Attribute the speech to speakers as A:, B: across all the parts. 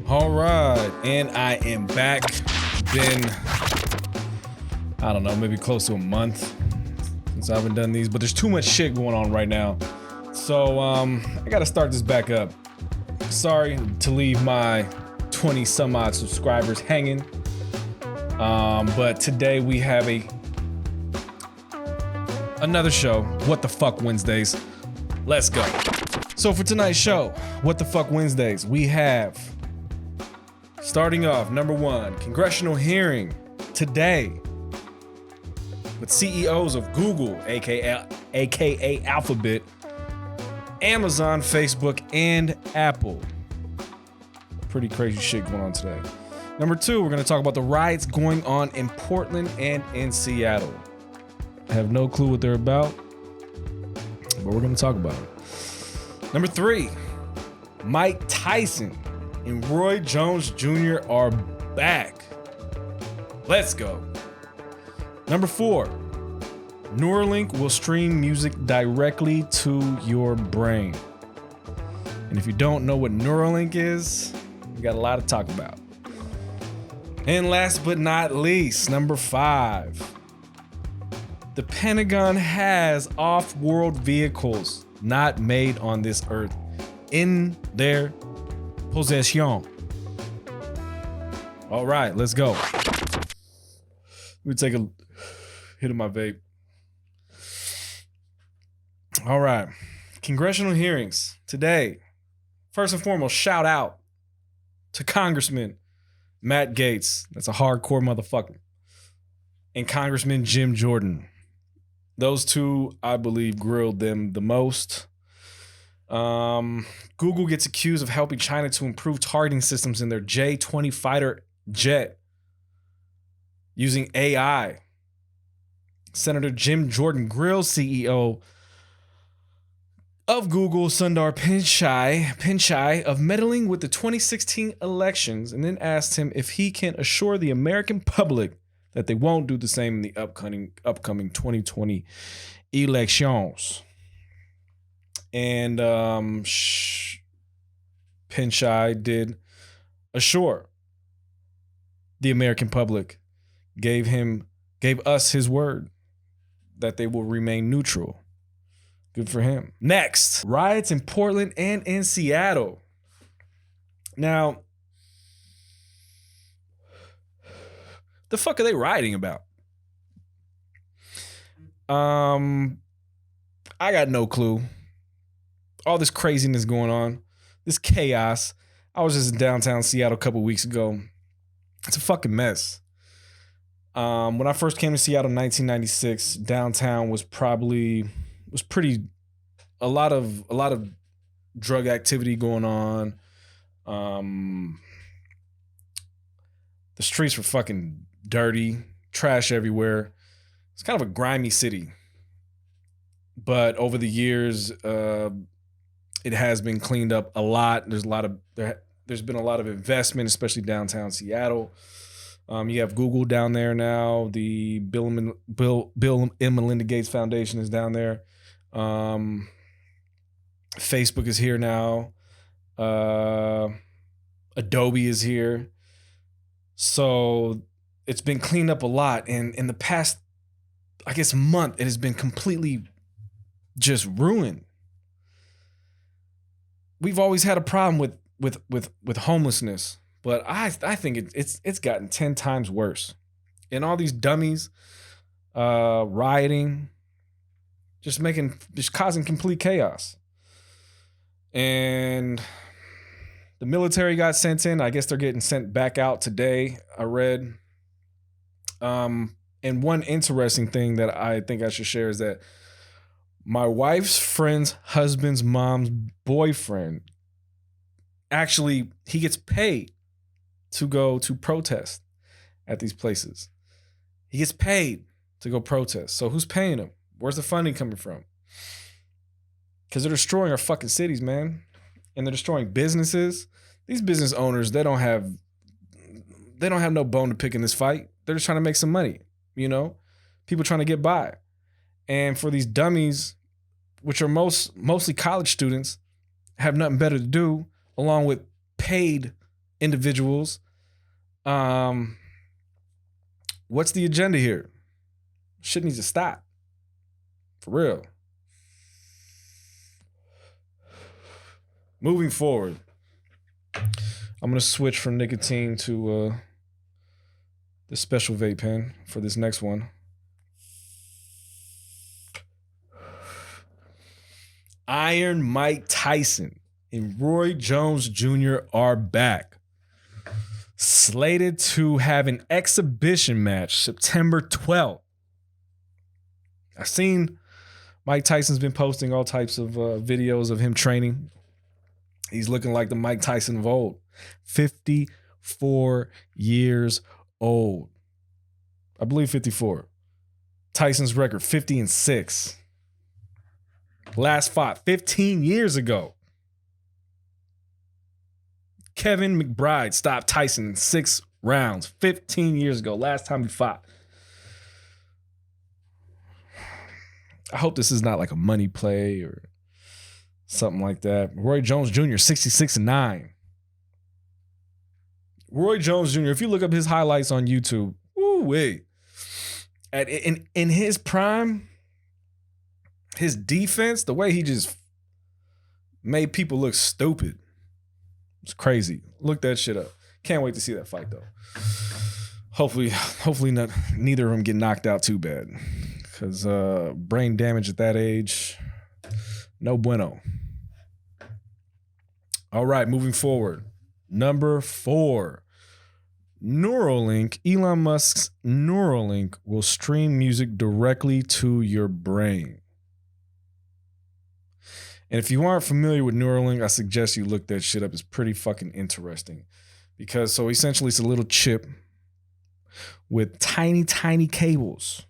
A: All right, and I am back. Been, I don't know, maybe close to a month since I haven't done these, but there's too much shit going on right now. So I gotta start this back up. Sorry to leave my 20 some odd subscribers hanging. But today we have another show, What the Fuck Wednesdays. Let's go. So for tonight's show, What the Fuck Wednesdays, we have, starting off, number one, Congressional hearing today with CEOs of Google, aka Alphabet, Amazon, Facebook, and Apple. Pretty crazy shit going on today. Number two, we're going to talk about the riots going on in Portland and in Seattle. I have no clue what they're about, but we're going to talk about it. Number three, Mike Tyson and Roy Jones Jr. are back. Let's go. Number four, Neuralink will stream music directly to your brain. And if you don't know what Neuralink is, we got a lot to talk about. And last but not least, number five, the Pentagon has off-world vehicles not made on this earth in their possession. All right, let's go. Let me take a hit of my vape. All right, congressional hearings today. First and foremost, shout out to Congressman Matt Gaetz. That's a hardcore motherfucker. And Congressman Jim Jordan. Those two, I believe, grilled them the most. Google gets accused of helping China to improve targeting systems in their J-20 fighter jet using AI. Senator Jim Jordan grills CEO of Google, Sundar Pichai, of meddling with the 2016 elections, and then asked him if he can assure the American public that they won't do the same in the upcoming 2020 elections. And Pichai did assure the American public, gave us his word that they will remain neutral. Good for him. Next, riots in Portland and in Seattle. Now, the fuck are they rioting about? I got no clue. All this craziness going on, this chaos. I was just in downtown Seattle a couple weeks ago. It's a fucking mess. When I first came to Seattle in 1996, downtown was a lot of drug activity going on. The streets were fucking dirty, trash everywhere. It's kind of a grimy city. But over the years, it has been cleaned up a lot. There's been a lot of investment, especially downtown Seattle. You have Google down there now. The Bill and Melinda Gates Foundation is down there. Facebook is here now. Adobe is here. So it's been cleaned up a lot. And in the past, I guess, month, it has been completely just ruined. We've always had a problem with homelessness, but I think it's gotten 10 times worse. And all these dummies rioting, just causing complete chaos. And the military got sent in. I guess they're getting sent back out today, I read. And one interesting thing that I think I should share is that my wife's friend's husband's mom's boyfriend, actually, he gets paid to go to protest at these places. He gets paid to go protest. So who's paying him? Where's the funding coming from? Because they're destroying our fucking cities, man. And they're destroying businesses. These business owners, they don't have no bone to pick in this fight. They're just trying to make some money, you know? People trying to get by. And for these dummies, which are mostly college students, have nothing better to do, along with paid individuals. What's the agenda here? Shit needs to stop. For real. Moving forward, I'm going to switch from nicotine to the special vape pen for this next one. Iron Mike Tyson and Roy Jones Jr. are back. Slated to have an exhibition match September 12th. I've seen Mike Tyson's been posting all types of videos of him training. He's looking like the Mike Tyson of old. 54 years old. I believe 54. Tyson's record, 50-6. Last fought 15 years ago. Kevin McBride stopped Tyson in 6 rounds 15 years ago. Last time he fought. I hope this is not like a money play or something like that. Roy Jones Jr., 66-9. Roy Jones Jr., if you look up his highlights on YouTube, woo-wee. In his prime, his defense, the way he just made people look stupid. It's crazy. Look that shit up. Can't wait to see that fight though. Hopefully neither of them get knocked out too bad. Because brain damage at that age, no bueno. All right, moving forward. Number 4. Neuralink. Elon Musk's Neuralink will stream music directly to your brain. And if you aren't familiar with Neuralink, I suggest you look that shit up. It's pretty fucking interesting. Because so essentially it's a little chip with tiny, tiny cables.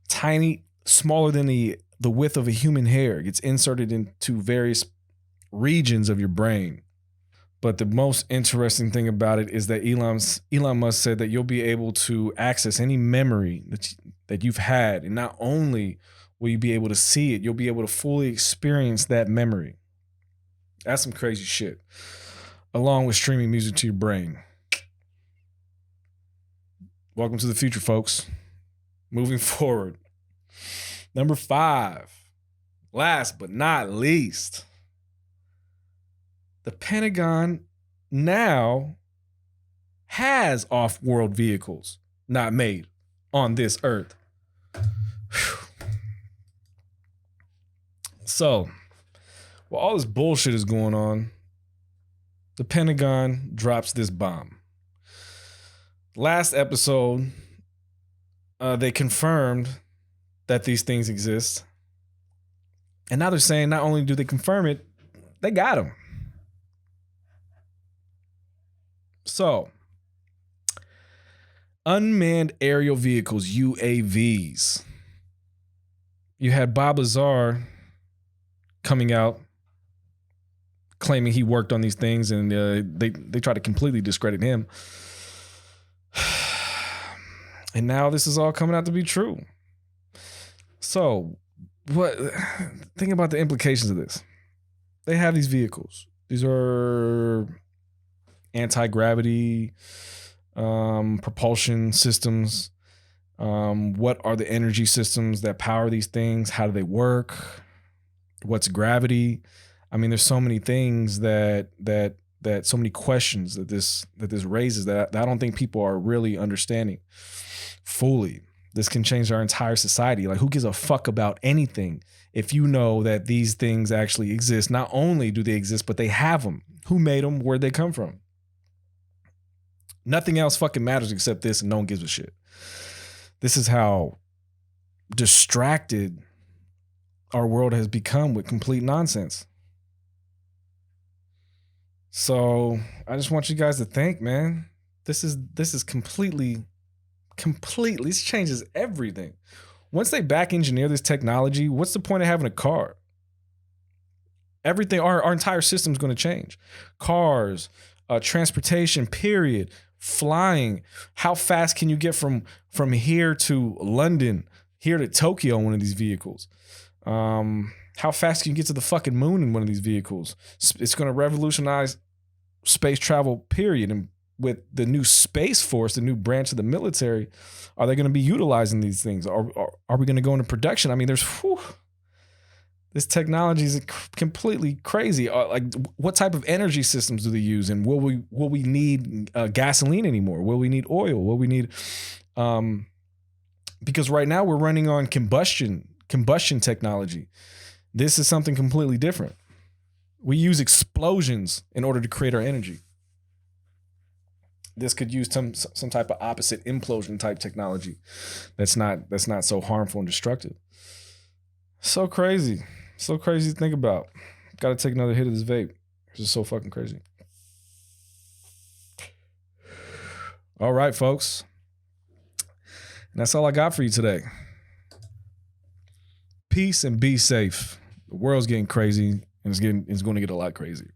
A: Tiny, smaller than the width of a human hair. It gets inserted into various regions of your brain. But the most interesting thing about it is that Elon Musk said that you'll be able to access any memory that you've had. And not only will you be able to see it, you'll be able to fully experience that memory. That's some crazy shit. Along with streaming music to your brain. Welcome to the future, folks. Moving forward. Number 5. Last but not least. The Pentagon now has off-world vehicles not made on this earth. Whew. So, while all this bullshit is going on, the Pentagon drops this bomb. Last episode, they confirmed that these things exist. And now they're saying not only do they confirm it, they got them. So, unmanned aerial vehicles, UAVs. You had Bob Lazar coming out claiming he worked on these things, and they try to completely discredit him. And now this is all coming out to be true. So, think about the implications of this. They have these vehicles. These are anti-gravity propulsion systems. What are the energy systems that power these things? How do they work? What's gravity? I mean, there's so many things that so many questions that this raises that I don't think people are really understanding fully. This can change our entire society. Like, who gives a fuck about anything if you know that these things actually exist? Not only do they exist, but they have them. Who made them? Where'd they come from? Nothing else fucking matters except this, and no one gives a shit. This is how distracted our world has become with complete nonsense. So I just want you guys to think, man, this is completely, this changes everything. Once they back engineer this technology, what's the point of having a car? Everything, our entire system is going to change. Cars, transportation, period. Flying. How fast can you get from here to London, here to Tokyo in one of these vehicles? How fast can you get to the fucking moon in one of these vehicles? It's going to revolutionize space travel, period. And with the new Space Force, the new branch of the military, are they going to be utilizing these things? Are we going to go into production? I mean, this technology is completely crazy. Like, what type of energy systems do they use? And will we need gasoline anymore? Will we need oil? Will we need because right now we're running on combustion technology. This is something completely different. We use explosions in order to create our energy. This could use some type of opposite implosion type technology that's not so harmful and destructive. So crazy to think about. Got to take another hit of this vape. This is so fucking crazy. All right, folks. And that's all I got for you today. Peace and be safe. The world's getting crazy, and it's going to get a lot crazier.